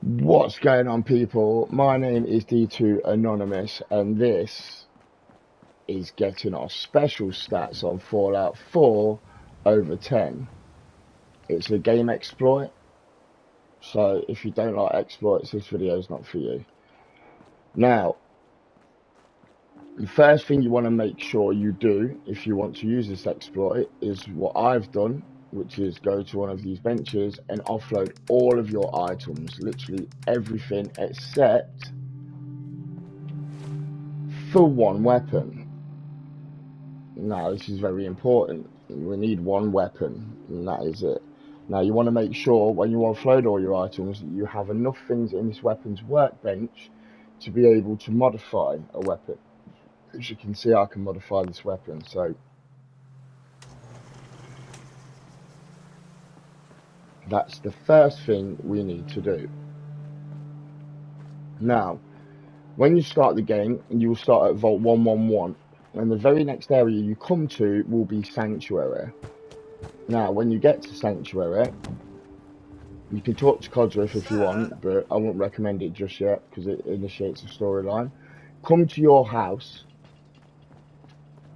What's going on, people? My name is D2 Anonymous, and this is getting our special stats on Fallout 4 over 10. It's a game exploit, so if you don't like exploits, this video is not for you. Now, the first thing you want to make sure you do if you want to use this exploit is what I've done, which is go to one of these benches and offload all of your items, literally everything except for one weapon. Now, this is very important. We need one weapon, and that is it. Now, you want to make sure when you offload all your items that you have enough things in this weapon's workbench to be able to modify a weapon. As you can see, I can modify this weapon, so that's the first thing we need to do. Now, when you start the game, you will start at Vault 111, and the very next area you come to will be Sanctuary. Now, when you get to Sanctuary, you can talk to Codsworth if you want, but I won't recommend it just yet because it initiates a storyline. Come to your house,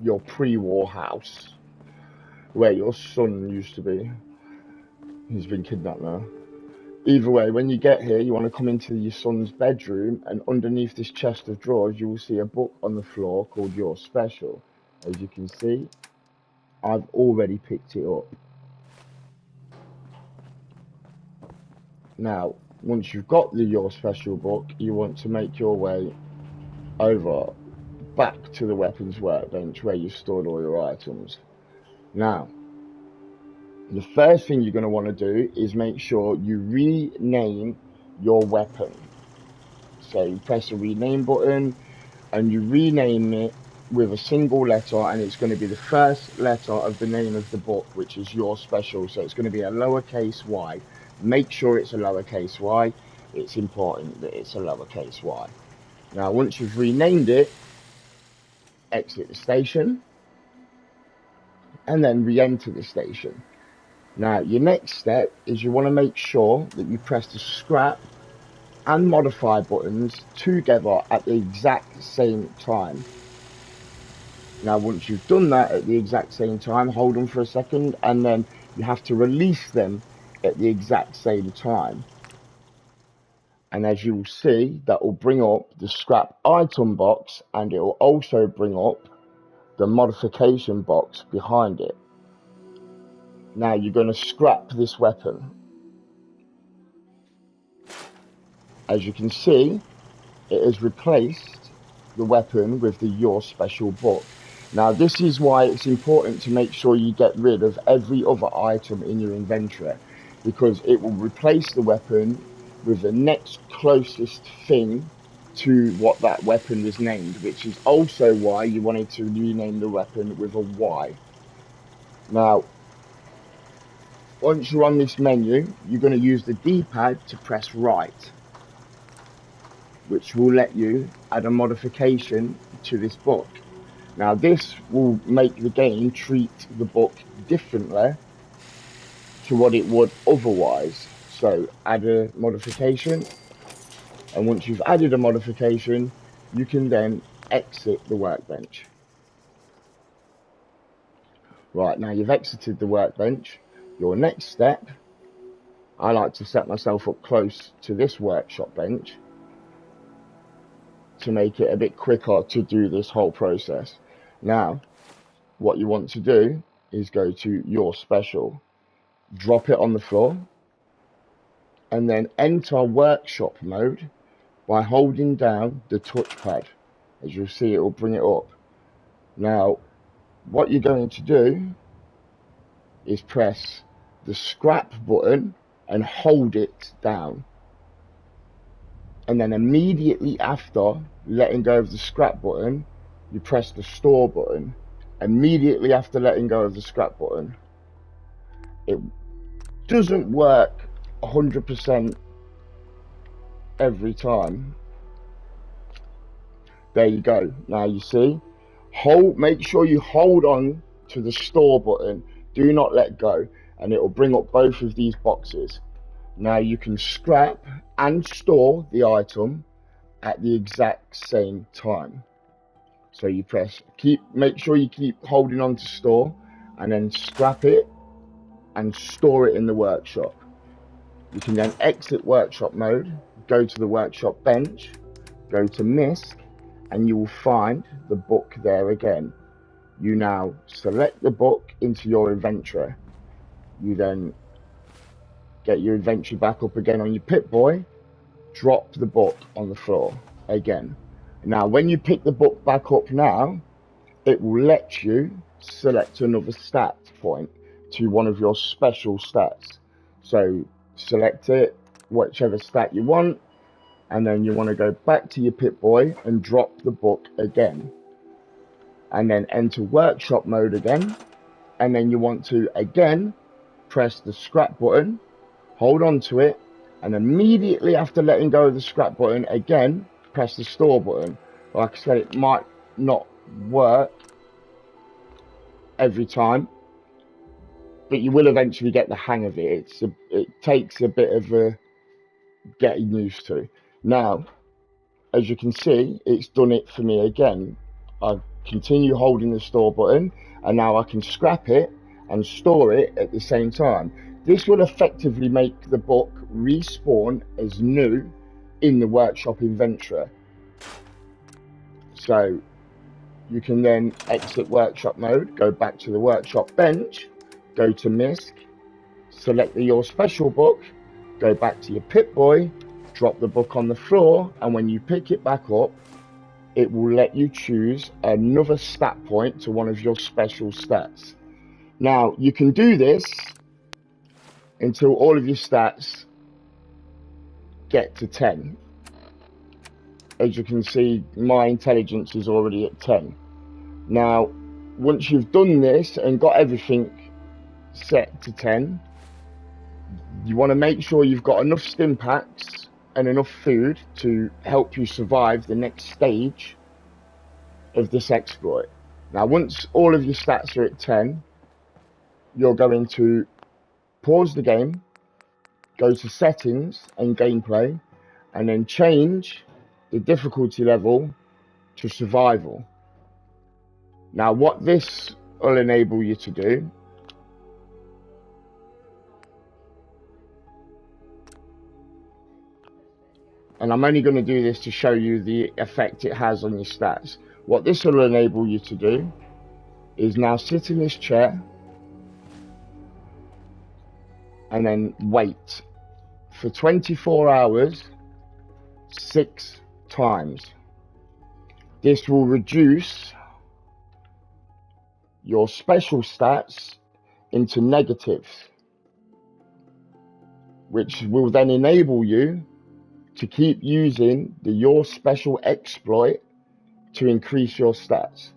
your pre-war house, where your son used to be. He's been kidnapped now. Either way, when you get here, you want to come into your son's bedroom, and underneath this chest of drawers, you will see a book on the floor called Your Special. As you can see, I've already picked it up. Now, once you've got the Your Special book, you want to make your way over back to the weapons workbench where you've stored all your items. Now, the first thing you're going to want to do is make sure you rename your weapon. So you press the rename button and you rename it with a single letter, and it's going to be the first letter of the name of the book, which is Your Special. So it's going to be a lowercase y. Make sure it's a lowercase y. It's important that it's a lowercase y. Now, once you've renamed it, exit the station and then re-enter the station. Now, your next step is you want to make sure that you press the scrap and modify buttons together at the exact same time. Now, once you've done that at the exact same time, hold them for a second, and then you have to release them at the exact same time. And as you will see, that will bring up the scrap item box, and it will also bring up the modification box behind it. Now you're going to scrap this weapon. As you can see, it has replaced the weapon with the Your Special book. Now this is why it's important to make sure you get rid of every other item in your inventory, because it will replace the weapon with the next closest thing to what that weapon was named, which is also why you wanted to rename the weapon with a Y. Now, once you're on this menu, you're going to use the D-pad to press right, which will let you add a modification to this book. Now, this will make the game treat the book differently to what it would otherwise. So, add a modification, and once you've added a modification, you can then exit the workbench. Right, now you've exited the workbench. Your next step, I like to set myself up close to this workshop bench to make it a bit quicker to do this whole process. Now, what you want to do is go to Your Special, drop it on the floor, and then enter workshop mode by holding down the touchpad. As you'll see, it will bring it up. Now, what you're going to do is press the scrap button and hold it down, and then immediately after letting go of the scrap button, you press the store button. Immediately after letting go of the scrap button, it doesn't work 100% every time. There you go. Now you see, make sure you hold on to the store button, do not let go, and it will bring up both of these boxes. Now you can scrap and store the item at the exact same time. So you make sure you keep holding on to store, and then scrap it and store it in the workshop. You can then exit workshop mode, go to the workshop bench, go to MISC, and you will find the book there again. You now select the book into your inventory. You then get your inventory back up again on your Pip-Boy, drop the book on the floor again. Now, when you pick the book back up now, it will let you select another stat point to one of your special stats. So select it, whichever stat you want, and then you want to go back to your Pip-Boy and drop the book again. And then enter workshop mode again. And then you want to again press the scrap button, hold on to it, and immediately after letting go of the scrap button, again press the store button. Like I said, it might not work every time, but you will eventually get the hang of it. It takes a bit of a getting used to. Now, as you can see, it's done it for me again. I continue holding the store button, and now I can scrap it and store it at the same time. This will effectively make the book respawn as new in the workshop inventory. So you can then exit workshop mode, go back to the workshop bench, go to MISC, select your special book, go back to your Pip-Boy, drop the book on the floor, and when you pick it back up, it will let you choose another stat point to one of your special stats. Now, you can do this until all of your stats get to 10. As you can see, my intelligence is already at 10. Now, once you've done this and got everything set to 10, you want to make sure you've got enough stim packs and enough food to help you survive the next stage of this exploit. Now, once all of your stats are at 10, you're going to pause the game, go to settings and gameplay, and then change the difficulty level to survival. Now, what this will enable you to do and I'm only going to do this to show you the effect it has on your stats. What this will enable you to do is now sit in this chair and then wait for 24 hours 6 times. This will reduce your special stats into negatives, which will then enable you to keep using your special exploit to increase your stats.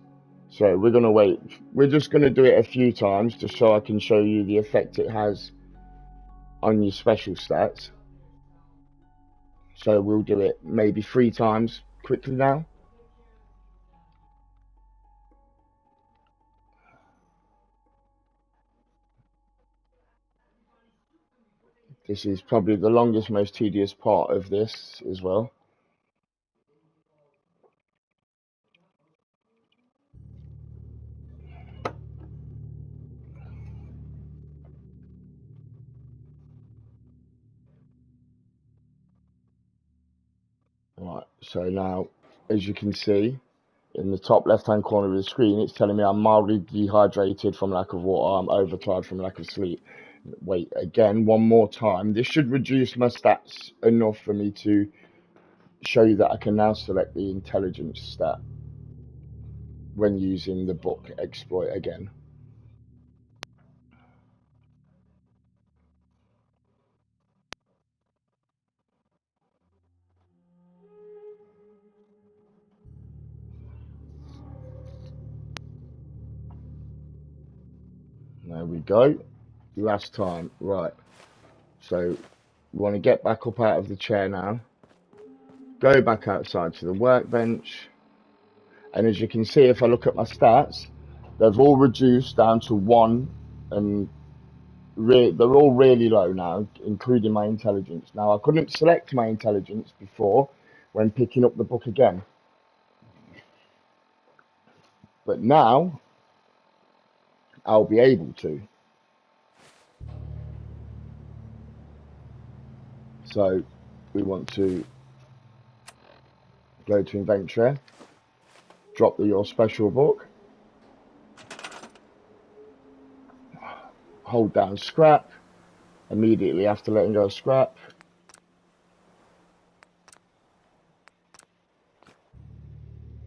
So we're going to wait. We're just going to do it a few times just so I can show you the effect it has on your special stats. So we'll do it maybe 3 times quickly now. This is probably the longest, most tedious part of this as well. Right, so now, as you can see, in the top left-hand corner of the screen, it's telling me I'm mildly dehydrated from lack of water, I'm overtired from lack of sleep. Wait, again, one more time. This should reduce my stats enough for me to show you that I can now select the intelligence stat when using the book exploit again. There we go. Last time. Right. So we want to get back up out of the chair now. Go back outside to the workbench. And as you can see, if I look at my stats, they've all reduced down to 1 and they're all really low now, including my intelligence. Now, I couldn't select my intelligence before when picking up the book again, but now I'll be able to. So we want to go to inventory, drop your special book, hold down scrap, immediately after letting go of scrap,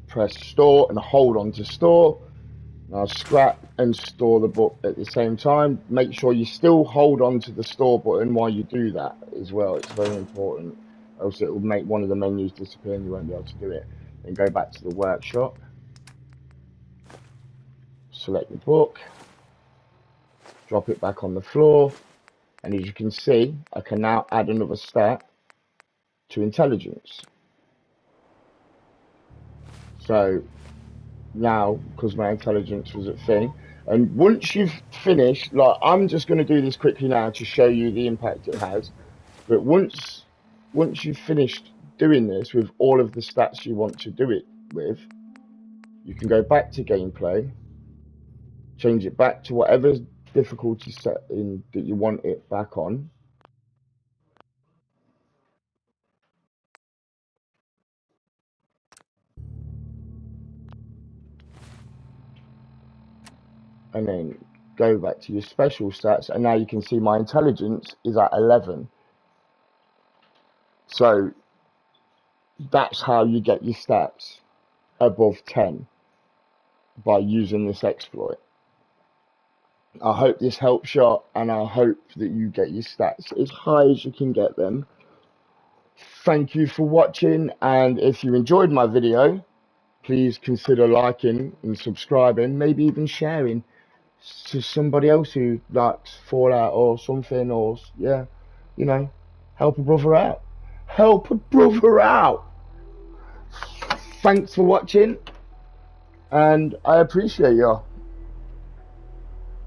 press store and hold on to store. Now scrap and store the book at the same time. Make sure you still hold on to the store button while you do that as well. It's very important, else it will make one of the menus disappear and you won't be able to do it. Then go back to the workshop, select the book, drop it back on the floor, and as you can see, I can now add another stat to intelligence. So now, because my intelligence was at thing, and once you've finished, like, I'm just going to do this quickly now to show you the impact it has, but once you've finished doing this with all of the stats you want to do it with, you can go back to gameplay, change it back to whatever difficulty setting that you want it back on, and then go back to your special stats, and now you can see my intelligence is at 11. So that's how you get your stats above 10 by using this exploit. I hope this helps you, and I hope that you get your stats as high as you can get them. Thank you for watching, and if you enjoyed my video, please consider liking and subscribing, maybe even sharing to somebody else who likes Fallout or something, or yeah, you know, help a brother out. Help a brother out. Thanks for watching, and I appreciate you.